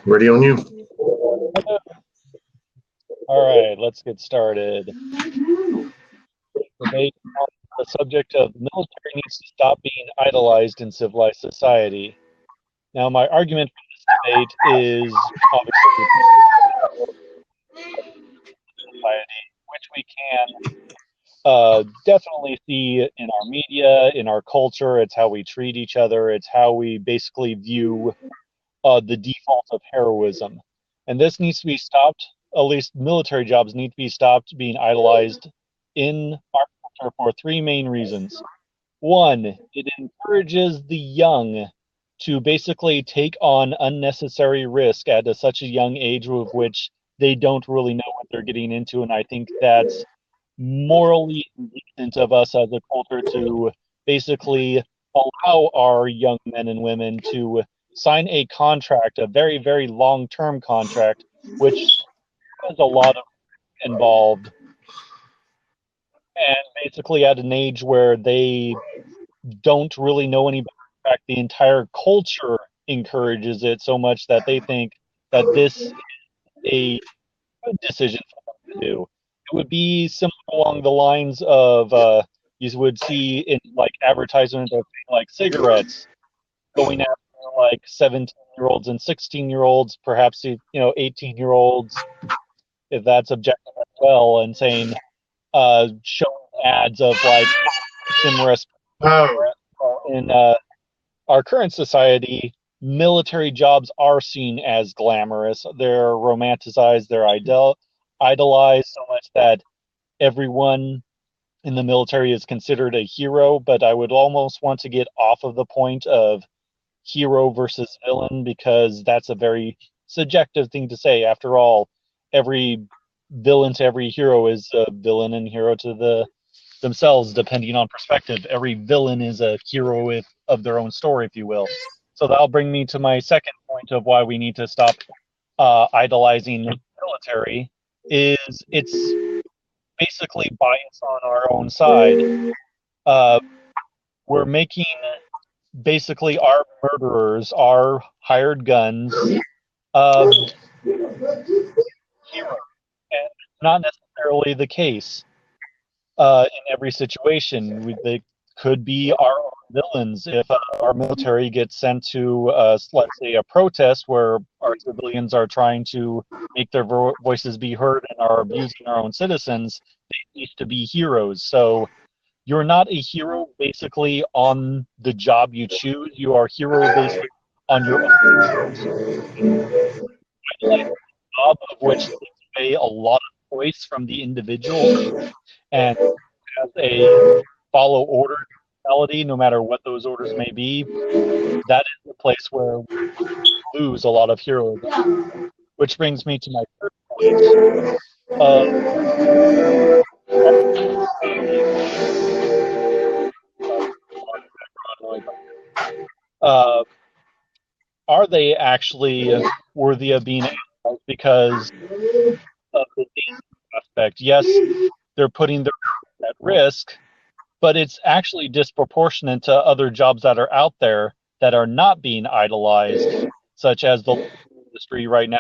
Ready on you. All right, let's get started. Debate on the subject of the military needs to stop being idolized in civilized society. Now, my argument for this debate is obviously society, which we can definitely see in our media, in our culture. It's how we treat each other. It's how we basically view the default of heroism. And this needs to be stopped. At least military jobs need to be stopped being idolized in our culture for three main reasons. One, it encourages the young to basically take on unnecessary risk at such a young age with which they don't really know what they're getting into. And I think that's morally indecent of us as a culture to basically allow our young men and women to sign a contract, a very, very long-term contract, which has a lot of involved, and basically at an age where they don't really know any better. In fact, the entire culture encourages it so much that they think that this is a good decision for them to do. It would be similar along the lines of you would see in like advertisements of like cigarettes going after like 17-year-olds and 16-year-olds, perhaps 18-year-olds, if that's objective as well, and saying showing ads of like similar in our current society. Military jobs are seen as glamorous. They're romanticized. They're idolized so much that everyone in the military is considered a hero. But I would almost want to get off of the point of hero versus villain, because that's a very subjective thing to say. After all, every villain to every hero is a villain and hero to themselves, depending on perspective. Every villain is a hero of their own story, if you will. So that'll bring me to my second point of why we need to stop idolizing the military. Is it's basically bias on our own side. We're making basically our murderers, our hired guns, heroes, and not necessarily the case in every situation. They could be our own villains if our military gets sent to, let's say, a protest where our civilians are trying to make their voices be heard and are abusing our own citizens. They need to be heroes. So you're not a hero basically on the job you choose. You are a hero basically on your own job, of which takes away a lot of choice from the individual and has a follow order mentality, no matter what those orders may be. That is the place where we lose a lot of heroism. Which brings me to my third point. Are they actually worthy of being analyzed because of the danger aspect? Yes, they're putting their at risk, but it's actually disproportionate to other jobs that are out there that are not being idolized, such as the industry right now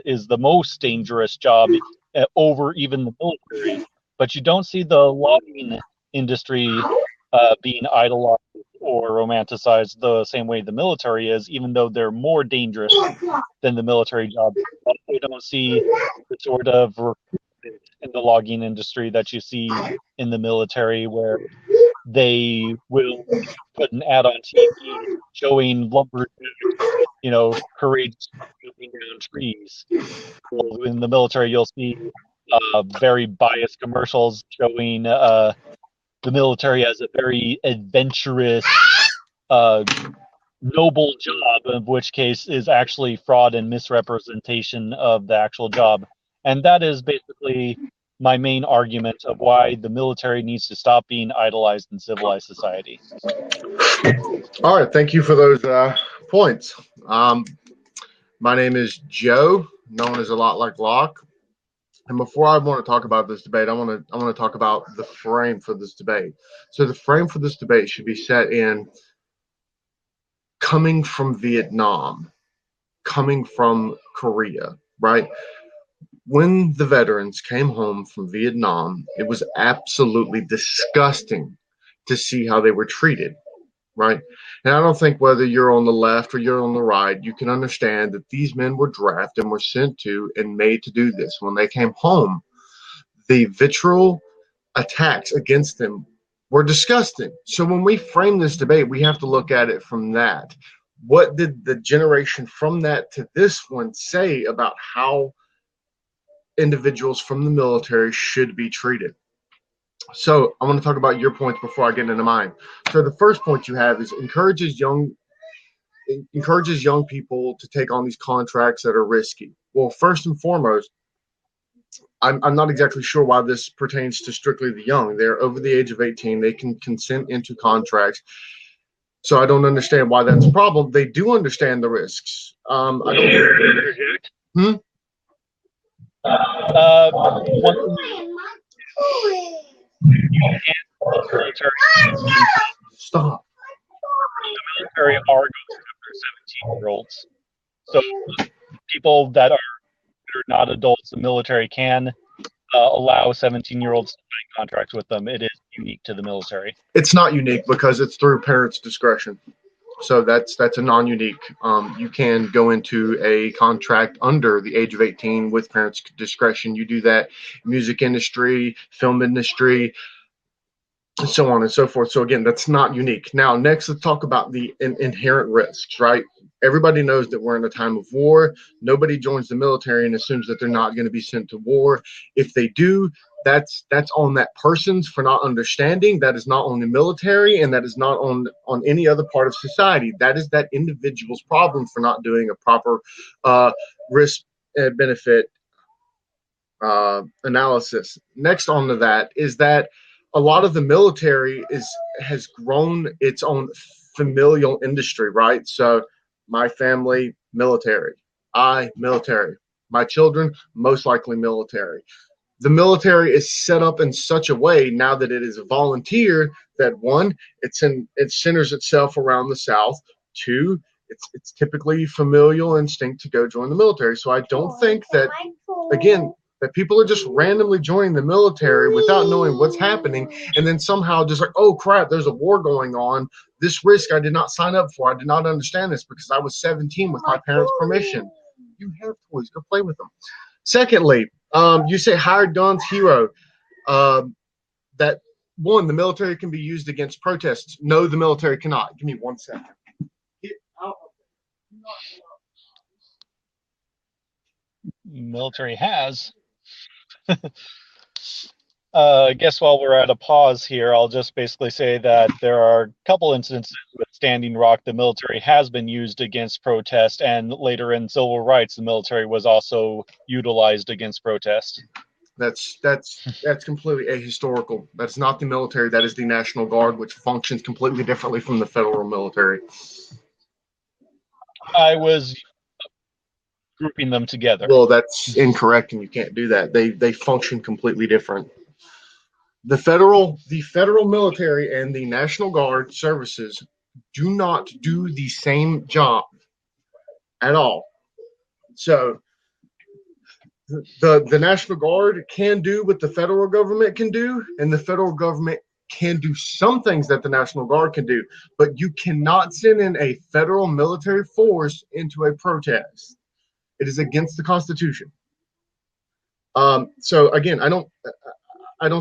is the most dangerous job over even the military. But you don't see the logging industry being idolized or romanticized the same way the military is, even though they're more dangerous than the military jobs. You don't see the sort of recruitment in the logging industry that you see in the military, where they will put an ad on TV showing lumberjacks, courageously cutting down trees. Well, in the military, you'll see very biased commercials showing the military as a very adventurous, noble job, in which case is actually fraud and misrepresentation of the actual job. And that is basically my main argument of why the military needs to stop being idolized in civilized society. All right, thank you for those points. My name is Joe, known as a lot like Locke. And before I want to talk about this debate, I want to talk about the frame for this debate. So the frame for this debate should be set in coming from Vietnam, coming from Korea, right? When the veterans came home from Vietnam, it was absolutely disgusting to see how they were treated, right? And I don't think whether you're on the left or you're on the right, you can understand that these men were drafted and were sent to and made to do this. When they came home, the vitriol attacks against them were disgusting. So when we frame this debate, we have to look at it from that. What did the generation from that to this one say about how individuals from the military should be treated? So I want to talk about your points before I get into mine. So the first point you have is encourages young people to take on these contracts that are risky. Well, first and foremost, I'm not exactly sure why this pertains to strictly the young. They're over the age of 18. They can consent into contracts. So I don't understand why that's a problem. They do understand the risks. I don't. Hmm? One military, Stop. military are going after 17-year-olds. So people that are not adults, the military can allow 17-year-olds to sign contracts with them. It is unique to the military. It's not unique because it's through parents' discretion. So that's a non-unique. You can go into a contract under the age of 18 with parents' discretion. You do that, music industry, film industry, so on and so forth. So again, that's not unique. Now, next, let's talk about the inherent risks, right? Everybody knows that we're in a time of war. Nobody joins the military and assumes that they're not going to be sent to war. If they do, that's on that person's for not understanding. That is not on the military, and that is not on any other part of society. That is that individual's problem for not doing a proper risk benefit analysis. Next on to that is that a lot of the military has grown its own familial industry, right? So my family, military. I, military. My children, most likely military. The military is set up in such a way now that it is a volunteer that one, it centers itself around the South. Two, it's typically familial instinct to go join the military. So I don't think that, again, that people are just randomly joining the military without knowing what's happening, and then somehow just like, oh crap, there's a war going on. This risk I did not sign up for. I did not understand this because I was 17 with my parents' permission. You have toys, go play with them. Secondly, you say hired guns hero. That one, the military can be used against protests. No, the military cannot. Give me 1 second. Get out of Military has. I guess while we're at a pause here, I'll just basically say that there are a couple incidences with Standing Rock. The military has been used against protest, and later in civil rights, the military was also utilized against protest. That's completely ahistorical. That's not the military. That is the National Guard, which functions completely differently from the federal military. I was grouping them together. Well, that's incorrect, and you can't do that. They function completely different. The federal military and the National Guard services do not do the same job at all. So the National Guard can do what the federal government can do, and the federal government can do some things that the National Guard can do, but you cannot send in a federal military force into a protest. It is against the Constitution. So again, I don't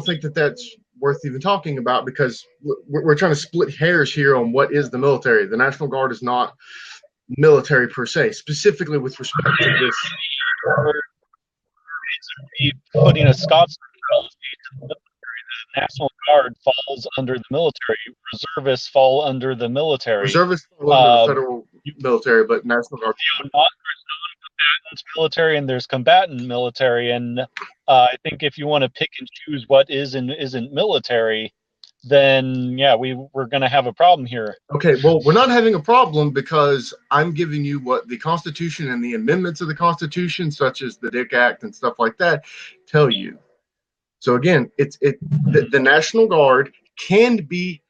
think that that's worth even talking about, because we're trying to split hairs here on what is the military. The National Guard is not military per se, specifically with respect to this. Putting a Scots the National Guard falls under the military. Reservists fall under the military. Reservists fall under the federal military, but National Guard. There's non-combatant military and there's combatant military, and I think if you want to pick and choose what is and isn't military, then yeah, we're going to have a problem here. Okay, well, we're not having a problem because I'm giving you what the Constitution and the amendments of the Constitution, such as the Dick Act and stuff like that, tell you. So again, the National Guard can be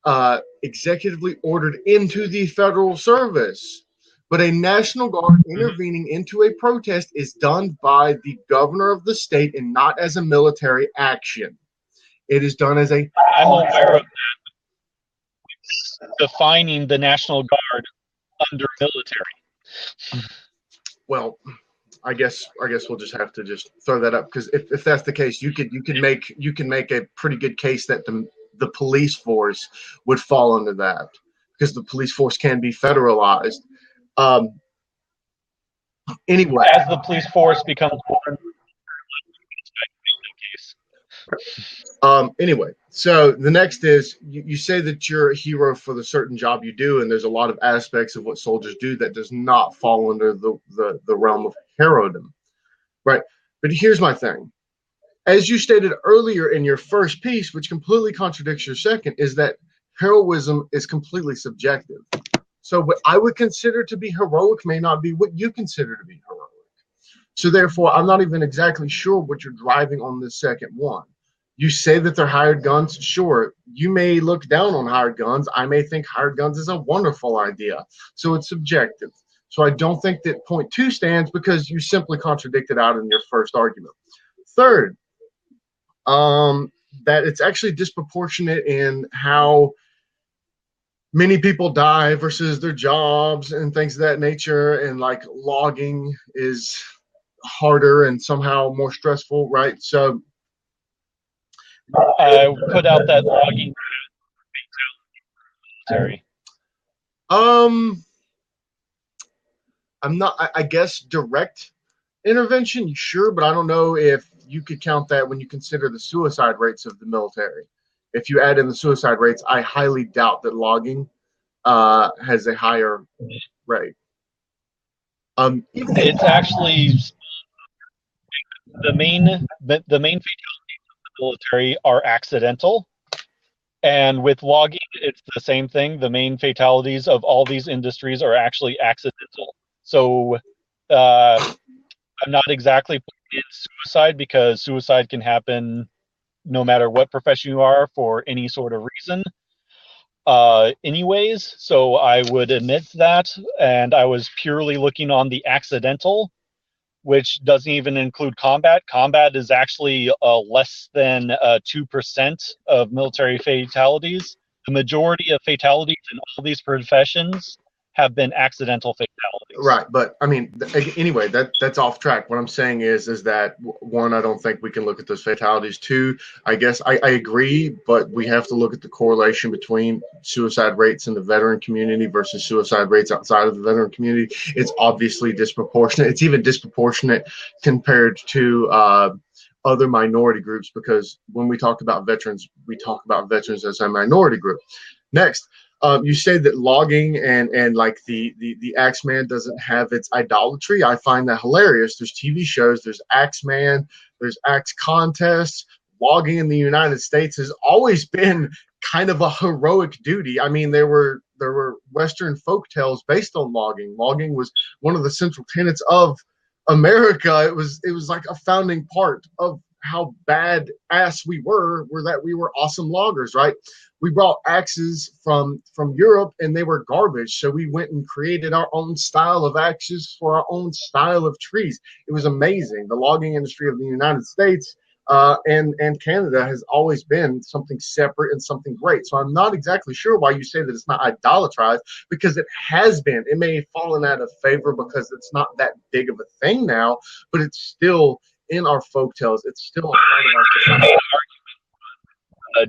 executively ordered into the federal service, but a National Guard intervening into a protest is done by the governor of the state and not as a military action. It is done as a. I'm aware of that. Defining the National Guard under military. Well, I guess we'll just have to just throw that up, because if that's the case, you can make a pretty good case that the police force would fall under that, because the police force can be federalized. Anyway, as the police force becomes more. Anyway, so the next is you say that you're a hero for the certain job you do, and there's a lot of aspects of what soldiers do that does not fall under the realm of heroism, right? But here's my thing. As you stated earlier in your first piece, which completely contradicts your second, is that heroism is completely subjective. So what I would consider to be heroic may not be what you consider to be heroic. So therefore, I'm not even exactly sure what you're driving on this second one. You say that they're hired guns. Sure, you may look down on hired guns. I may think hired guns is a wonderful idea. So it's subjective. So I don't think that point two stands, because you simply contradicted out in your first argument. Third, that it's actually disproportionate in how many people die versus their jobs and things of that nature, and like logging is harder and somehow more stressful, right? So I put out that logging military. I'm not, I guess direct intervention, sure, but I don't know if you could count that when you consider the suicide rates of the military. If you add in the suicide rates, I highly doubt that logging has a higher rate. It's actually the main fatalities of the military are accidental, and with logging, it's the same thing. The main fatalities of all these industries are actually accidental. So I'm not exactly putting in suicide, because suicide can happen no matter what profession you are for any sort of reason. Anyways, so I would admit that, and I was purely looking on the accidental, which doesn't even include combat. Combat is actually less than 2% of military fatalities. The majority of fatalities in all these professions have been accidental fatalities. Right, but I mean, anyway, that's off track. What I'm saying is that one, I don't think we can look at those fatalities. Two, I guess I agree, but we have to look at the correlation between suicide rates in the veteran community versus suicide rates outside of the veteran community. It's obviously disproportionate. It's even disproportionate compared to other minority groups, because when we talk about veterans, we talk about veterans as a minority group. Next. You say that logging and like the Axeman doesn't have its idolatry. I find that hilarious. There's TV shows, there's Axeman, there's Axe contests. Logging in the United States has always been kind of a heroic duty. I mean, there were Western folk tales based on logging. Logging was one of the central tenets of America. It was like a founding part of how bad ass we were that we were awesome loggers, right? We brought axes from Europe, and they were garbage. So we went and created our own style of axes for our own style of trees. It was amazing. The logging industry of the United States and Canada has always been something separate and something great. So I'm not exactly sure why you say that it's not idolatrized, because it has been. It may have fallen out of favor because it's not that big of a thing now, but it's still in our folktales. It's still a part of our society.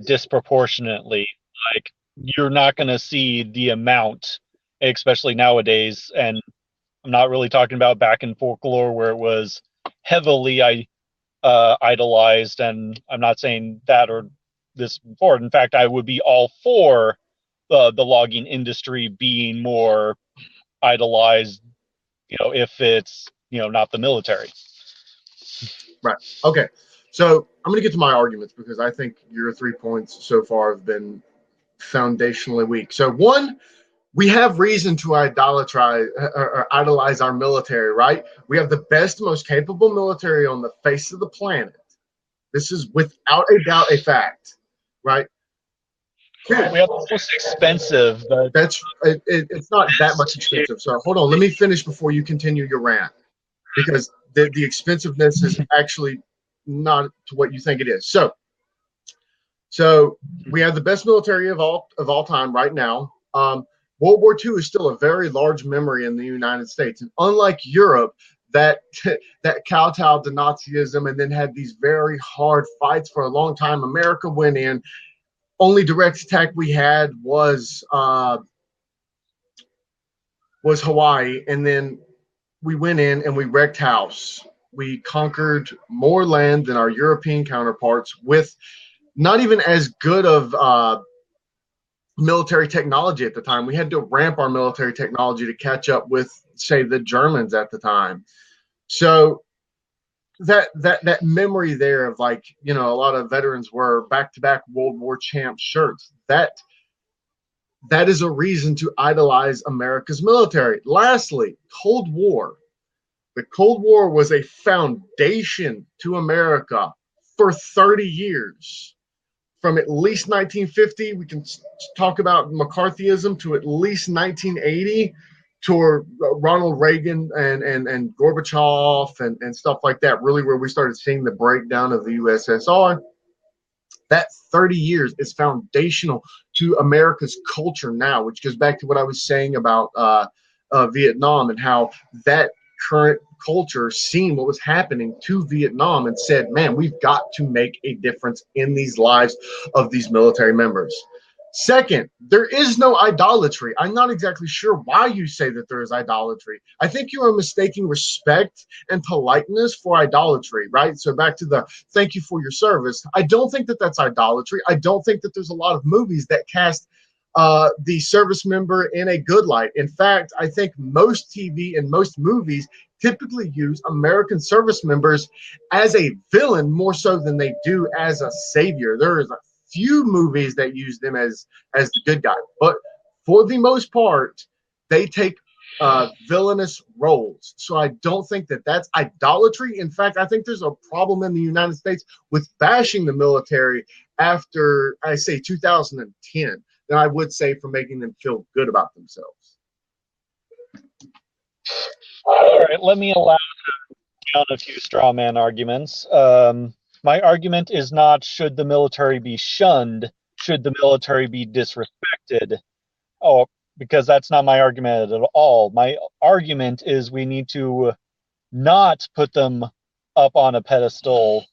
Disproportionately, like, you're not going to see the amount, especially nowadays, and I'm not really talking about back in folklore where it was heavily idolized, and I'm not saying that or this before. In fact, I would be all for the logging industry being more idolized, if it's not the military. Right. Okay. So I'm going to get to my arguments because I think your 3 points so far have been foundationally weak. So one, we have reason to idolize our military, right? We have the best, most capable military on the face of the planet. This is without a doubt a fact, right? We have the most expensive, but It's not that much expensive. So hold on, let me finish before you continue your rant, because the expensiveness is actually not to what you think it is. So we have the best military of all time right now. World War II is still a very large memory in the United States, and unlike Europe, that that kowtowed to Nazism and then had these very hard fights for a long time. America went in. Only direct attack we had was Hawaii, and then we went in and we wrecked house. We conquered more land than our European counterparts with not even as good of military technology at the time. We had to ramp our military technology to catch up with, say, the Germans at the time. So that memory there of, like, a lot of veterans wear back-to-back World War champ shirts. That is a reason to idolize America's military. Lastly, Cold War. The Cold War was a foundation to America for 30 years. From at least 1950, we can talk about McCarthyism, to at least 1980, to Ronald Reagan and Gorbachev and stuff like that, really where we started seeing the breakdown of the USSR. That 30 years is foundational to America's culture now, which goes back to what I was saying about Vietnam, and how that current culture seen what was happening to Vietnam and said, man, we've got to make a difference in these lives of these military members. Second, there is no idolatry. I'm not exactly sure why you say that there is idolatry. I think you are mistaking respect and politeness for idolatry, right? So back to the thank you for your service. I don't think that that's idolatry. I don't think that there's a lot of movies that cast the service member in a good light. In fact, I think most TV and most movies typically use American service members as a villain more so than they do as a savior. There is a few movies that use them as the good guy, but for the most part, they take villainous roles. So I don't think that that's idolatry. In fact, I think there's a problem in the United States with bashing the military after, I say, 2010 than I would say for making them feel good about themselves. All right, let me allow down a few straw man arguments. My argument is not should the military be shunned, should the military be disrespected. Oh, because that's not my argument at all. My argument is we need to not put them up on a pedestal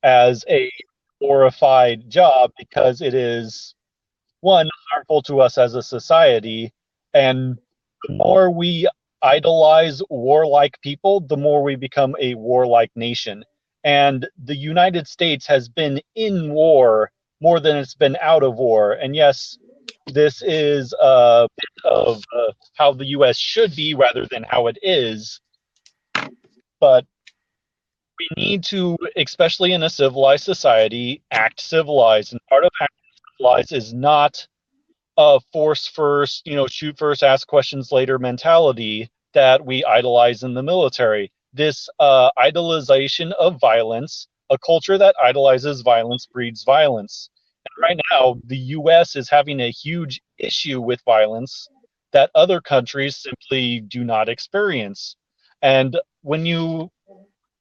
as a glorified job, because it is, one, harmful to us as a society, and the more we idolize warlike people, the more we become a warlike nation. And the United States has been in war more than it's been out of war. And yes, this is a bit of how the U.S. should be rather than how it is. But we need to, especially in a civilized society, act civilized. And part of acting civilized is not a force first, shoot first, ask questions later mentality that we idolize in the military. This idolization of violence, a culture that idolizes violence breeds violence. And right now, the U.S. is having a huge issue with violence that other countries simply do not experience. And when you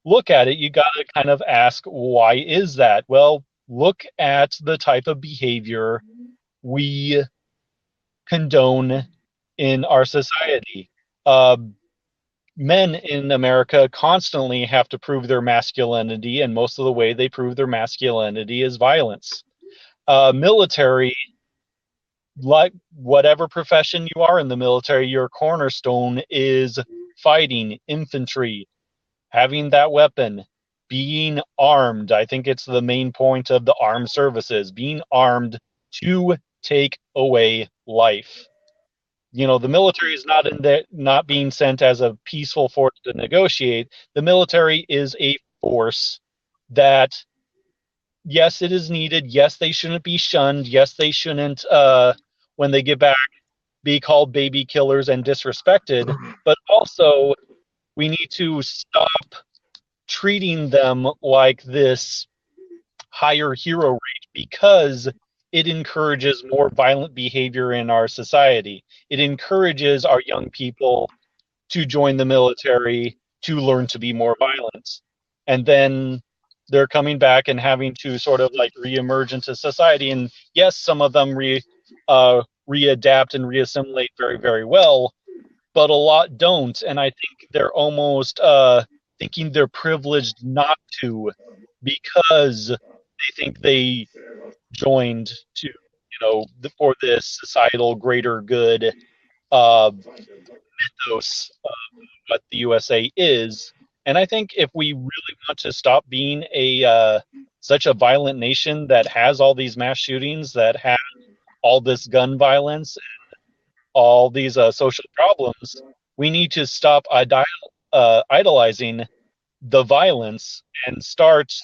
look at it, you got to kind of ask, why is that? Well, look at the type of behavior we condone in our society. Men in America constantly have to prove their masculinity, and most of the way they prove their masculinity is violence. Military, like whatever profession you are in the military, your cornerstone is fighting, infantry, having that weapon, being armed. I think it's the main point of the armed services, being armed to take away life. The military is not being sent as a peaceful force to negotiate. The military is a force that yes, it is needed. Yes, they shouldn't be shunned. Yes, they shouldn't, when they get back, be called baby killers and disrespected. But also, we need to stop treating them like this higher hero rate because it encourages more violent behavior in our society. It encourages our young people to join the military to learn to be more violent. And then they're coming back and having to sort of like reemerge into society. And yes, some of them readapt and reassimilate very, very well, but a lot don't. And I think they're almost thinking they're privileged not to because they think they joined to, for this societal greater good mythos of what the USA is. And I think if we really want to stop being a such a violent nation that has all these mass shootings, that has all this gun violence, all these social problems, we need to stop idolizing the violence and start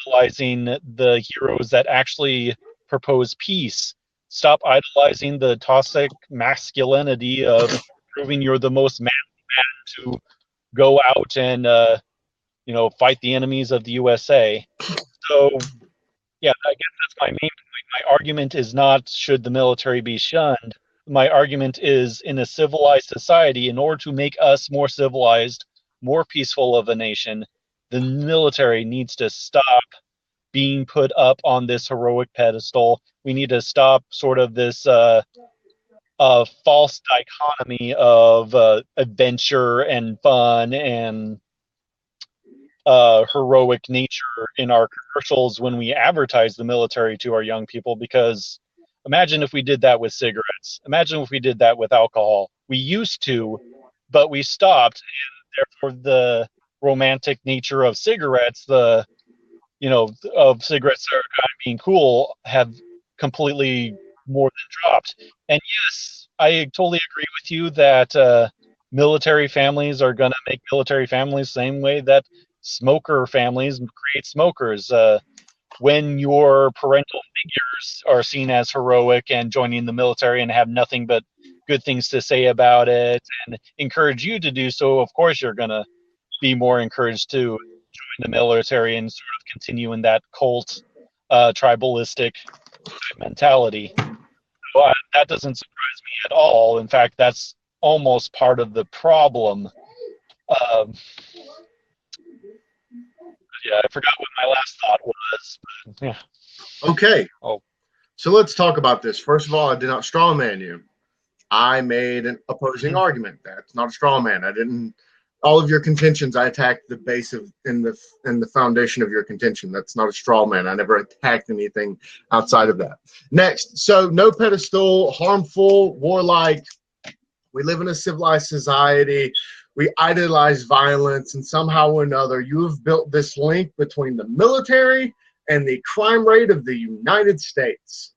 idolizing the heroes that actually propose peace. Stop idolizing the toxic masculinity of proving you're the most man to go out and fight the enemies of the USA. So yeah, I guess that's my main point. My argument is not should the military be shunned. My argument is in a civilized society, in order to make us more civilized, more peaceful of a nation, the military needs to stop being put up on this heroic pedestal. We need to stop sort of this false dichotomy of adventure and fun and heroic nature in our commercials when we advertise the military to our young people. Because imagine if we did that with cigarettes. Imagine if we did that with alcohol. We used to, but we stopped, and therefore the romantic nature of cigarettes, of cigarettes that are kind of being cool, have completely more than dropped. And yes, I totally agree with you that military families are going to make military families the same way that smoker families create smokers. When your parental figures are seen as heroic and joining the military and have nothing but good things to say about it and encourage you to do so, of course you're going to be more encouraged to join the military and sort of continue in that cult, tribalistic mentality. So that doesn't surprise me at all. In fact, that's almost part of the problem. Um, yeah, I forgot what my last thought was. But, yeah. Okay. Oh. So let's talk about this. First of all, I did not straw man you. I made an opposing argument. That's not a straw man. I didn't. All of your contentions, I attacked the base of in the foundation of your contention. That's not a straw man. I never attacked anything outside of that. Next, so no pedestal, harmful, warlike. We live in a civilized society. We idolize violence, and somehow or another, you have built this link between the military and the crime rate of the United States.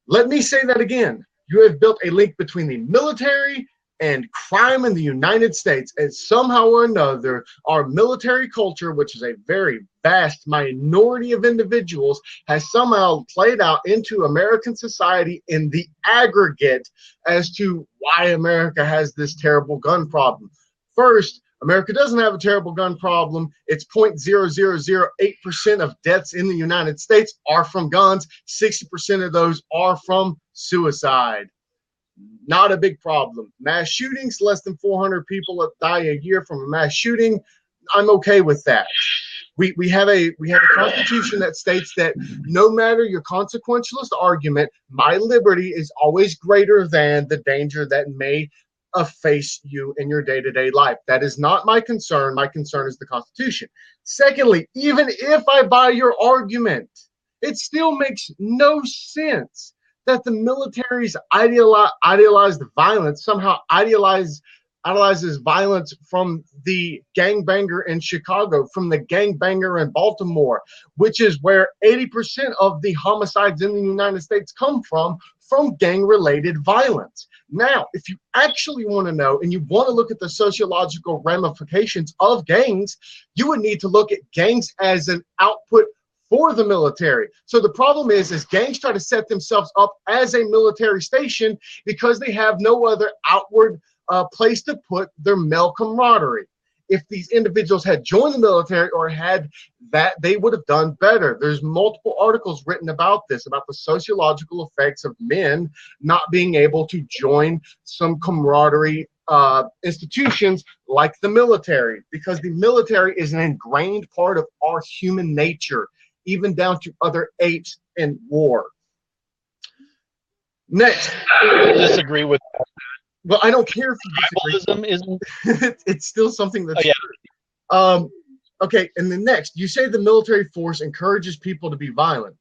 Let me say that again. You have built a link between the military and crime in the United States, and somehow or another, our military culture, which is a very vast minority of individuals, has somehow played out into American society in the aggregate as to why America has this terrible gun problem. First, America doesn't have a terrible gun problem. It's 0.0008% of deaths in the United States are from guns. 60% of those are from suicide. Not a big problem. Mass shootings, less than 400 people die a year from a mass shooting. I'm okay with that. We have a constitution that states that no matter your consequentialist argument, my liberty is always greater than the danger that may face you in your day-to-day life. That is not my concern. My concern is the Constitution. Secondly, even if I buy your argument, it still makes no sense that the military's idealized violence somehow idolizes violence from the gangbanger in Chicago, from the gangbanger in Baltimore, which is where 80% of the homicides in the United States come from gang-related violence. Now, if you actually want to know and you want to look at the sociological ramifications of gangs, you would need to look at gangs as an output for the military. So the problem is gangs try to set themselves up as a military station because they have no other outward place to put their male camaraderie. If these individuals had joined the military or had that, they would have done better. There's multiple articles written about this, about the sociological effects of men not being able to join some camaraderie institutions like the military, because the military is an ingrained part of our human nature, even down to other apes in war. Next. I disagree with that. Well, I don't care if you disagree. Isn't. It's still something that's yeah. true. Okay, and then next, you say the military force encourages people to be violent,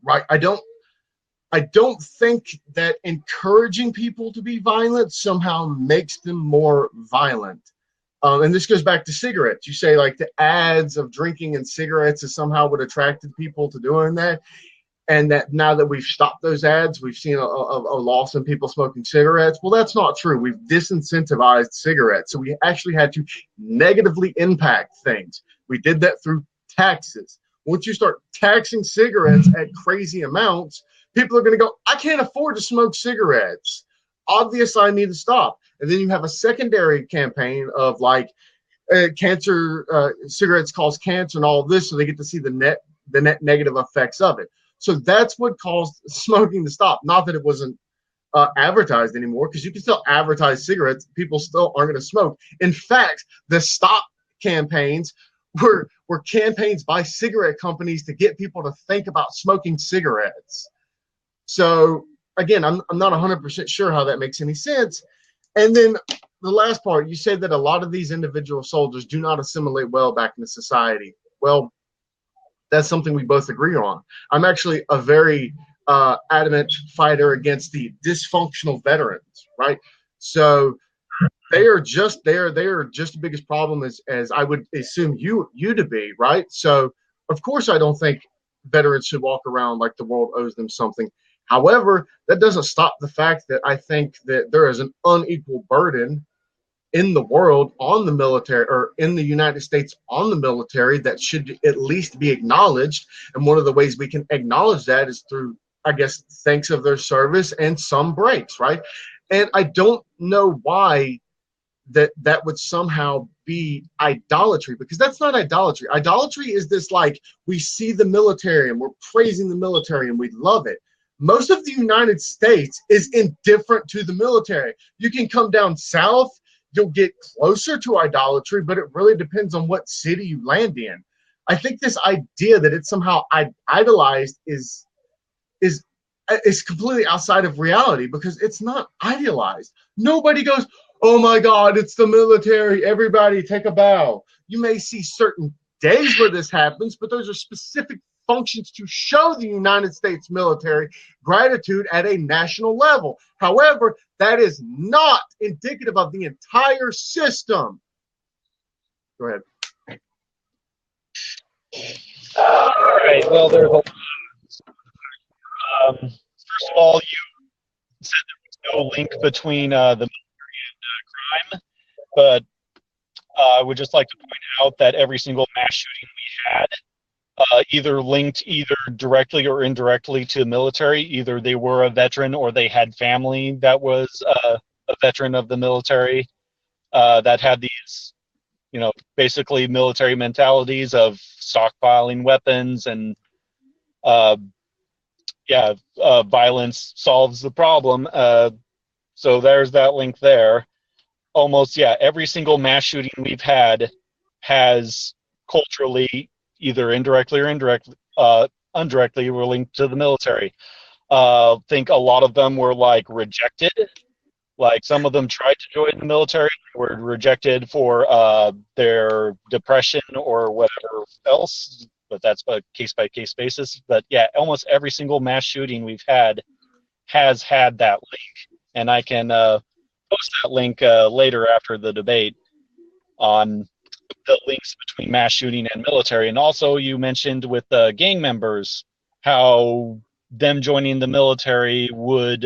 right? I don't think that encouraging people to be violent somehow makes them more violent. And this goes back to cigarettes. You say like the ads of drinking and cigarettes is somehow what attracted people to doing that. And that now that we've stopped those ads, we've seen a loss in people smoking cigarettes. Well, that's not true. We've disincentivized cigarettes. So we actually had to negatively impact things. We did that through taxes. Once you start taxing cigarettes at crazy amounts, people are going to go, I can't afford to smoke cigarettes. Obviously, I need to stop. And then you have a secondary campaign of like cancer, cigarettes cause cancer and all of this, so they get to see the net negative effects of it. So that's what caused smoking to stop. Not that it wasn't advertised anymore, because you can still advertise cigarettes. People still aren't going to smoke. In fact, the stop campaigns were campaigns by cigarette companies to get people to think about smoking cigarettes. So again, I'm not 100% sure how that makes any sense. And then the last part, you said that a lot of these individual soldiers do not assimilate well back into society. Well, that's something we both agree on. I'm actually a very adamant fighter against the dysfunctional veterans, right? So they are just the biggest problem as I would assume you to be, right? So of course I don't think veterans should walk around like the world owes them something. However, that doesn't stop the fact that I think that there is an unequal burden in the world on the military, or in the United States on the military, that should at least be acknowledged. And one of the ways we can acknowledge that is through, I guess, thanks of their service and some breaks, right? And I don't know why that would somehow be idolatry, because that's not idolatry. Idolatry is this, like, we see the military and we're praising the military and we love it. Most of the United States is indifferent to the military. You can come down south, you'll get closer to idolatry, but it really depends on what city you land in. I think this idea that it's somehow idolized is completely outside of reality, because it's not idealized. Nobody goes, oh my God, it's the military, everybody take a bow. You may see certain days where this happens, but those are specific functions to show the United States military gratitude at a national level. However, that is not indicative of the entire system. Go ahead. All right. Well, there's first of all, you said there was no link between the military and crime, but I would just like to point out that every single mass shooting we had either linked either directly or indirectly to the military. Either they were a veteran or they had family that was a veteran of the military that had these, basically military mentalities of stockpiling weapons and, violence solves the problem. So there's that link there. Almost, every single mass shooting we've had has culturally, either indirectly or indirectly, were linked to the military. I think a lot of them were like rejected. Like some of them tried to join the military, were rejected for their depression or whatever else, but that's a case-by-case basis. But yeah, almost every single mass shooting we've had has had that link. And I can post that link later after the debate on the links between mass shooting and military. And also you mentioned with gang members how them joining the military would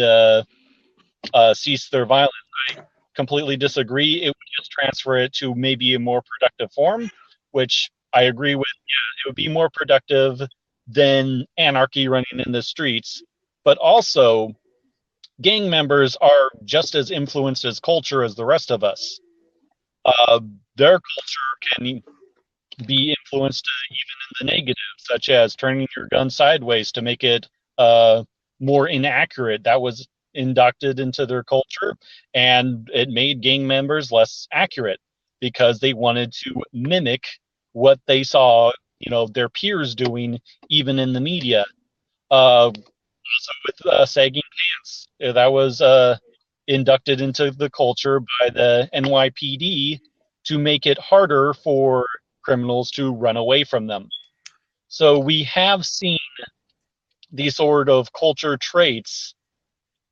cease their violence. I completely disagree. It would just transfer it to maybe a more productive form, which I agree with, yeah, it would be more productive than anarchy running in the streets. But also, gang members are just as influenced as culture as the rest of us. Uh, their culture can be influenced even in the negative, such as turning your gun sideways to make it more inaccurate. That was inducted into their culture, and it made gang members less accurate because they wanted to mimic what they saw, their peers doing, even in the media. Also with sagging pants, that was inducted into the culture by the NYPD to make it harder for criminals to run away from them. So we have seen these sort of culture traits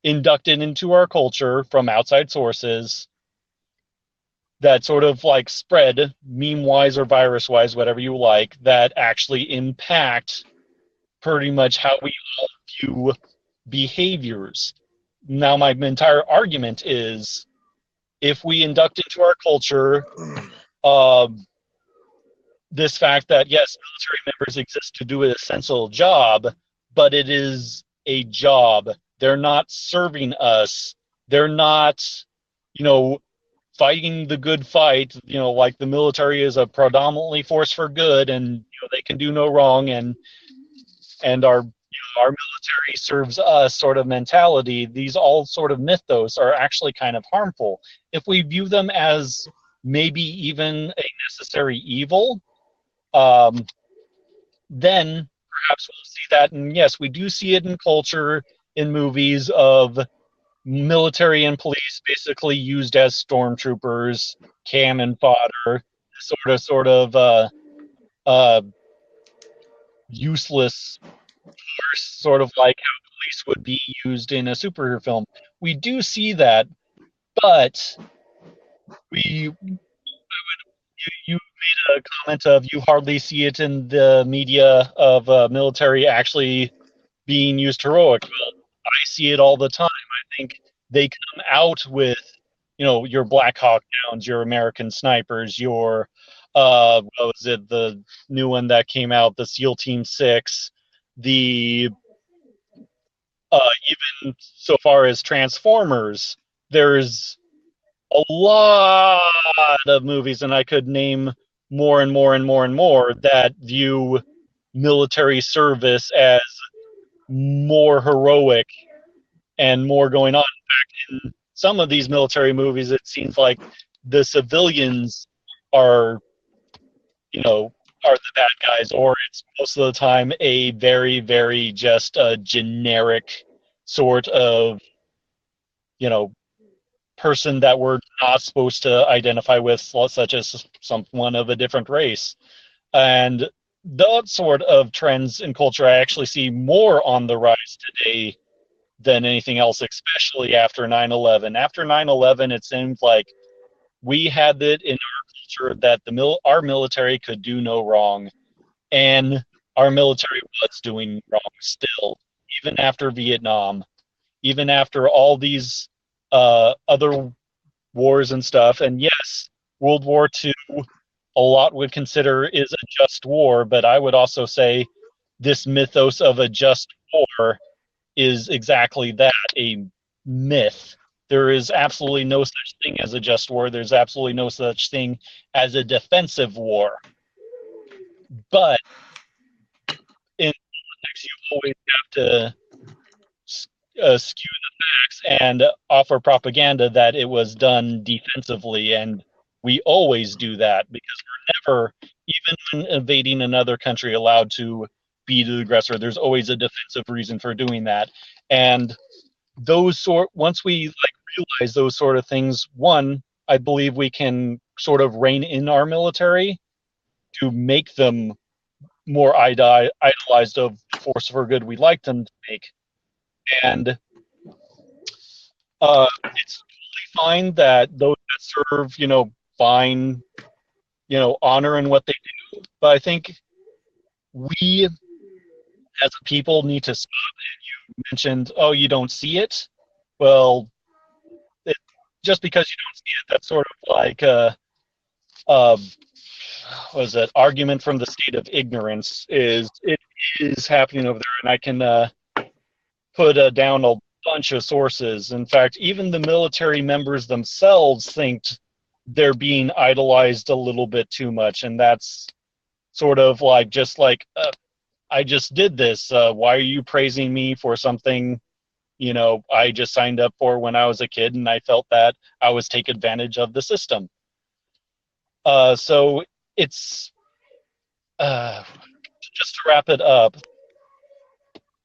inducted into our culture from outside sources that sort of like spread, meme wise or virus wise, whatever you like, that actually impact pretty much how we all view behaviors. Now, my entire argument is if we induct into our culture this fact that, yes, military members exist to do an essential job, but it is a job. They're not serving us. They're not, fighting the good fight. Like the military is a predominantly force for good, and they can do no wrong, and our military serves us sort of mentality. These all sort of mythos are actually kind of harmful. If we view them as maybe even a necessary evil, then perhaps we'll see that. And yes, we do see it in culture, in movies of military and police basically used as stormtroopers, cannon fodder, sort of useless force, sort of like how police would be used in a superhero film. We do see that, but you made a comment of you hardly see it in the media of military actually being used heroic. Well, I see it all the time. I think they come out with, your Black Hawk Downs, your American snipers, your what was it, the new one that came out, the SEAL Team 6, the even so far as Transformers, there's a lot of movies, and I could name more and more and more and more that view military service as more heroic and more going on. In fact, in some of these military movies, it seems like the civilians are, are the bad guys, or it's most of the time a very, very just a generic sort of, you know, person that we're not supposed to identify with, such as someone of a different race. And those sort of trends in culture I actually see more on the rise today than anything else, especially after 9/11. After 9/11, it seemed like we had it in our culture that our military could do no wrong, and our military was doing wrong still, even after Vietnam, even after all these other wars and stuff. And yes, World War II, a lot would consider is a just war, but I would also say this mythos of a just war is exactly that, a myth. There is absolutely no such thing as a just war. There's absolutely no such thing as a defensive war. But in politics, you always have to skew the facts and offer propaganda that it was done defensively, and we always do that because we're never, even when invading another country, allowed to be the aggressor. There's always a defensive reason for doing that, and once we realize those sort of things, one, I believe we can sort of rein in our military to make them more idolized of force for good we like them to make. And it's totally fine that those that serve, find, honor in what they do. But I think we as a people need to stop. And you mentioned, oh, you don't see it. Well, just because you don't see it, that's sort of like was it argument from the state of ignorance is happening over there, and I can put down a bunch of sources. In fact, even the military members themselves think they're being idolized a little bit too much, and that's sort of like just like I just did this. Why are you praising me for something I just signed up for when I was a kid, and I felt that I was taking advantage of the system. So it's just to wrap it up,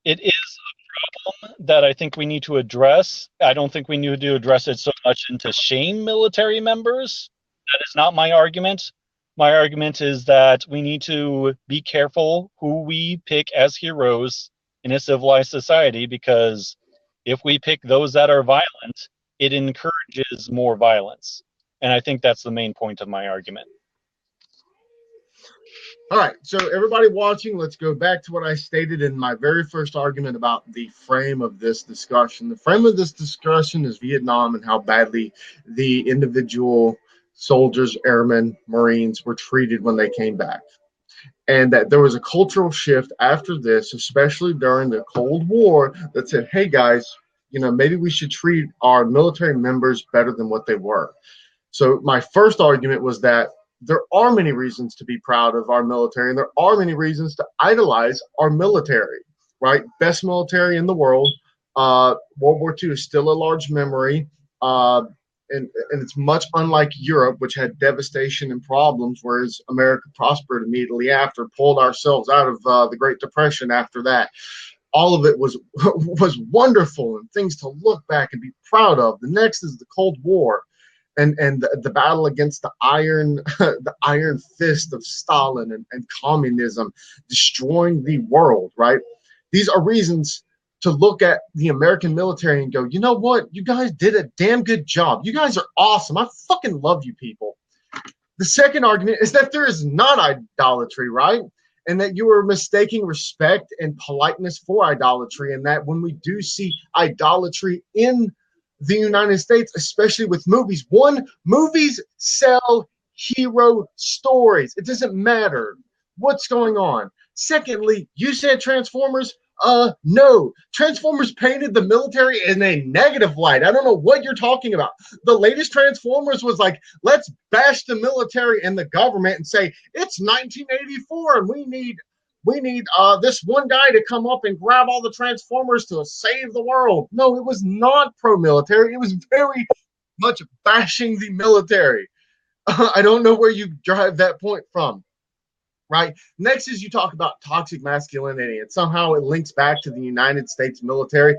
it is a problem that I think we need to address. I don't think we need to address it so much into shame military members. That is not my argument. My argument is that we need to be careful who we pick as heroes in a civilized society, because if we pick those that are violent, it encourages more violence. And I think that's the main point of my argument. All right, so everybody watching, let's go back to what I stated in my very first argument about the frame of this discussion. The frame of this discussion is Vietnam and how badly the individual soldiers, airmen, Marines were treated when they came back. And that there was a cultural shift after this, especially during the Cold War, that said, hey guys, maybe we should treat our military members better than what they were. So my first argument was that there are many reasons to be proud of our military, and there are many reasons to idolize our military, right? Best military in the world. World War II is still a large memory, and it's much unlike Europe, which had devastation and problems, whereas America prospered immediately after, pulled ourselves out of the Great Depression after that. All of it was wonderful and things to look back and be proud of. The next is the Cold War. And the battle against the iron fist of Stalin and communism destroying the world, right? These are reasons to look at the American military and go, you know what? You guys did a damn good job. You guys are awesome. I fucking love you people. The second argument is that there is not idolatry, right? And that you are mistaking respect and politeness for idolatry, and that when we do see idolatry in the United States, especially with movies. One, movies sell hero stories. It doesn't matter what's going on. Secondly, you said Transformers. No. Transformers painted the military in a negative light. I don't know what you're talking about. The latest Transformers was like, let's bash the military and the government and say, it's 1984 and we need this one guy to come up and grab all the Transformers to save the world. No, it was not pro-military. It was very much bashing the military. I don't know where you drive that point from, right? Next is you talk about toxic masculinity, and somehow it links back to the United States military.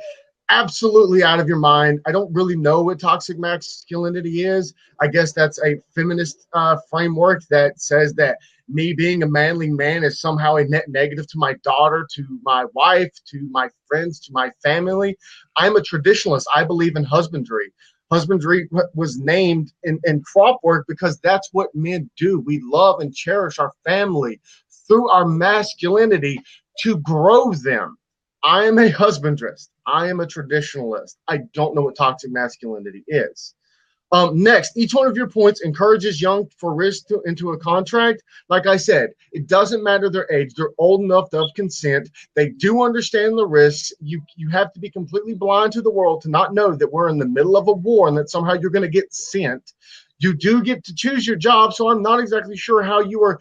Absolutely out of your mind. I don't really know what toxic masculinity is. I guess that's a feminist framework that says that me being a manly man is somehow a net negative to my daughter, to my wife, to my friends, to my family. I'm a traditionalist. I believe in husbandry. Husbandry was named in crop work because that's what men do. We love and cherish our family through our masculinity to grow them. I am a husbandrist. I am a traditionalist. I don't know what toxic masculinity is. Next, each one of your points encourages young for risk into a contract. Like I said, it doesn't matter their age. They're old enough to have consent. They do understand the risks. You have to be completely blind to the world to not know that we're in the middle of a war and that somehow you're going to get sent. You do get to choose your job, so I'm not exactly sure how you are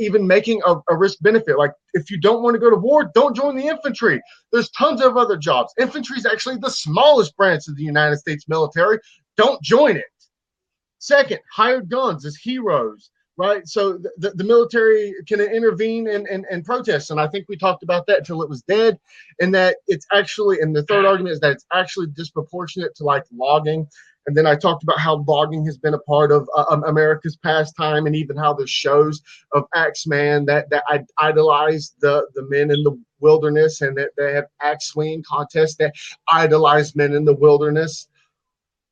even making a risk benefit. Like, if you don't want to go to war, don't join the infantry. There's tons of other jobs. Infantry is actually the smallest branch of the United States military. Don't join it. Second, hired guns as heroes, right? So the military can intervene and protest. And I think we talked about that until it was dead. And that it's actually, and the third argument is that it's actually disproportionate to like logging. And then I talked about how logging has been a part of America's pastime, and even how there's shows of Axeman that idolize the men in the wilderness, and that they have axe swinging contests that idolize men in the wilderness.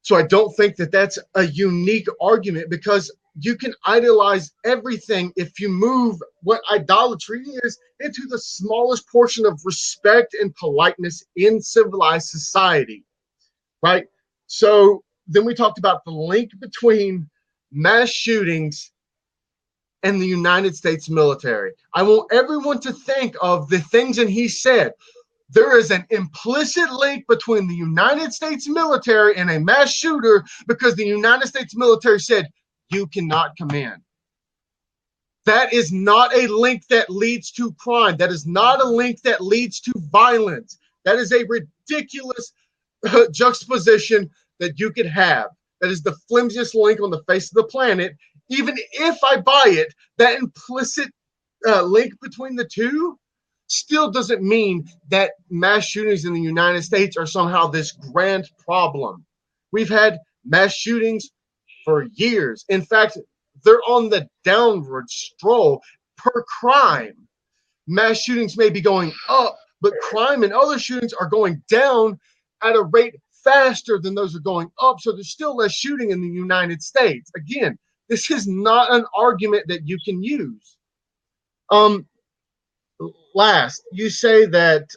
So I don't think that that's a unique argument, because you can idolize everything if you move what idolatry is into the smallest portion of respect and politeness in civilized society, right? So then we talked about the link between mass shootings and the United States military. I want everyone to think of the things that he said. There is an implicit link between the United States military and a mass shooter because the United States military said, you cannot command. That is not a link that leads to crime. That is not a link that leads to violence. That is a ridiculous juxtaposition that you could have. That is the flimsiest link on the face of the planet. Even if I buy it, that implicit link between the two still doesn't mean that mass shootings in the United States are somehow this grand problem. We've had mass shootings for years. In fact, they're on the downward stroll per crime. Mass shootings may be going up, but crime and other shootings are going down at a rate faster than those are going up. So there's still less shooting in the United States. Again, this is not an argument that you can use. Last, you say that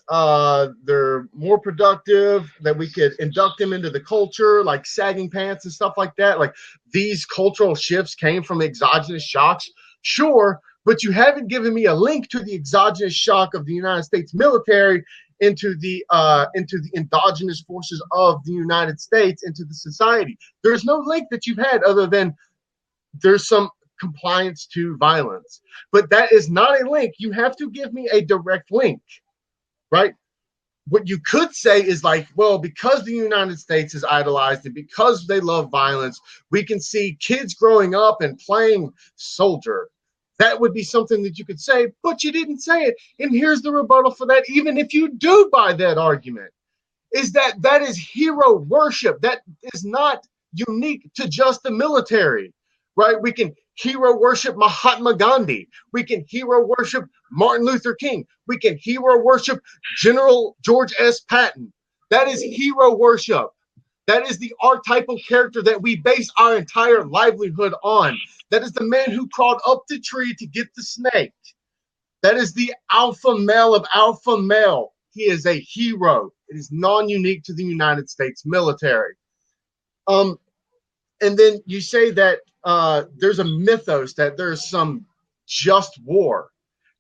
they're more productive, that we could induct them into the culture, like sagging pants and stuff like that. Like these cultural shifts came from exogenous shocks. Sure, but you haven't given me a link to the exogenous shock of the United States military into the endogenous forces of the United States into the society. There's no link that you've had other than there's some compliance to violence, but that is not a link. You have to give me a direct link, right? What you could say is like, well, because the United States is idolized and because they love violence, we can see kids growing up and playing soldier. That would be something that you could say, but you didn't say it. And here's the rebuttal for that. Even if you do buy that argument, is that that is hero worship. That is not unique to just the military, right? We can hero worship Mahatma Gandhi. We can hero worship Martin Luther King. We can hero worship General George S. Patton. That is hero worship. That is the archetypal character that we base our entire livelihood on. That is the man who crawled up the tree to get the snake. That is the alpha male of alpha male. He is a hero. It is non-unique to the United States military. And then you say that there's a mythos that there's some just war.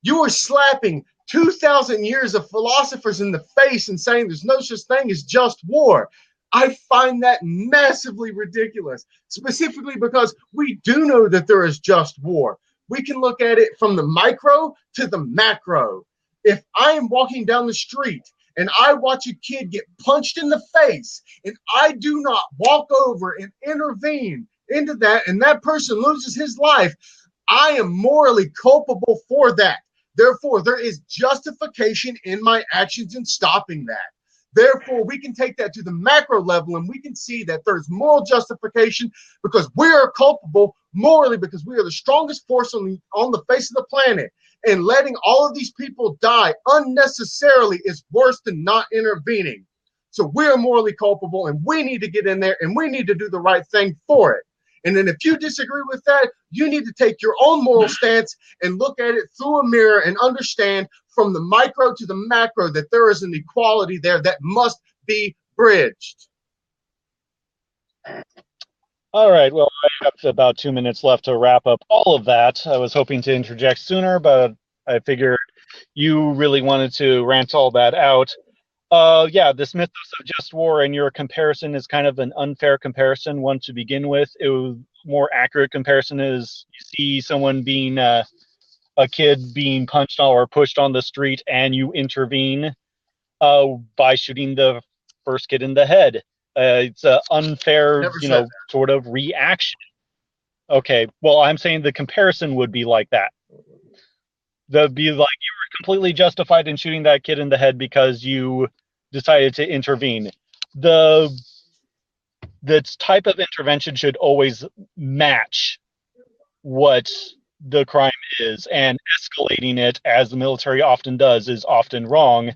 You are slapping 2,000 years of philosophers in the face and saying there's no such thing as just war. I find that massively ridiculous, specifically because we do know that there is just war. We can look at it from the micro to the macro. If I am walking down the street and I watch a kid get punched in the face and I do not walk over and intervene into that and that person loses his life, I am morally culpable for that. Therefore, there is justification in my actions in stopping that. Therefore, we can take that to the macro level and we can see that there's moral justification because we are culpable morally because we are the strongest force on the face of the planet. And letting all of these people die unnecessarily is worse than not intervening. So we're morally culpable and we need to get in there and we need to do the right thing for it. And then if you disagree with that, you need to take your own moral stance and look at it through a mirror and understand from the micro to the macro that there is an equality there that must be bridged. All right. Well, I have about 2 minutes left to wrap up all of that. I was hoping to interject sooner, but I figured you really wanted to rant all that out. Yeah, this mythos of just war and your comparison is kind of an unfair comparison, one to begin with. More accurate comparison is you see someone being a kid being punched or pushed on the street and you intervene by shooting the first kid in the head. It's an unfair, sort of reaction. Okay, well, I'm saying the comparison would be like that. That'd be like you were completely justified in shooting that kid in the head because you decided to intervene. The type of intervention should always match what the crime is, and escalating it, as the military often does, is often wrong.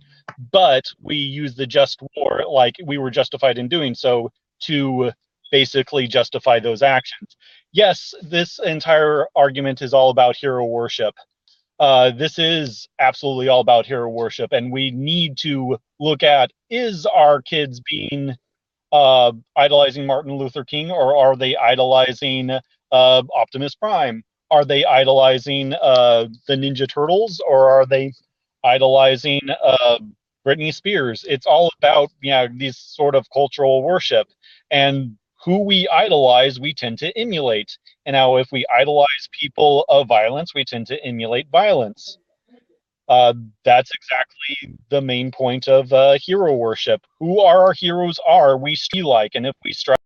But we use the just war, like we were justified in doing so, to basically justify those actions. Yes, this entire argument is all about hero worship. This is absolutely all about hero worship, and we need to look at, is our kids being idolizing Martin Luther King, or are they idolizing Optimus Prime? are they idolizing the Ninja Turtles, or are they idolizing Britney Spears? It's all about these sort of cultural worship, and who we idolize, we tend to emulate. And now, if we idolize people of violence, we tend to emulate violence. Uh, that's exactly the main point of hero worship. Who our heroes are, we strive like, and if we strive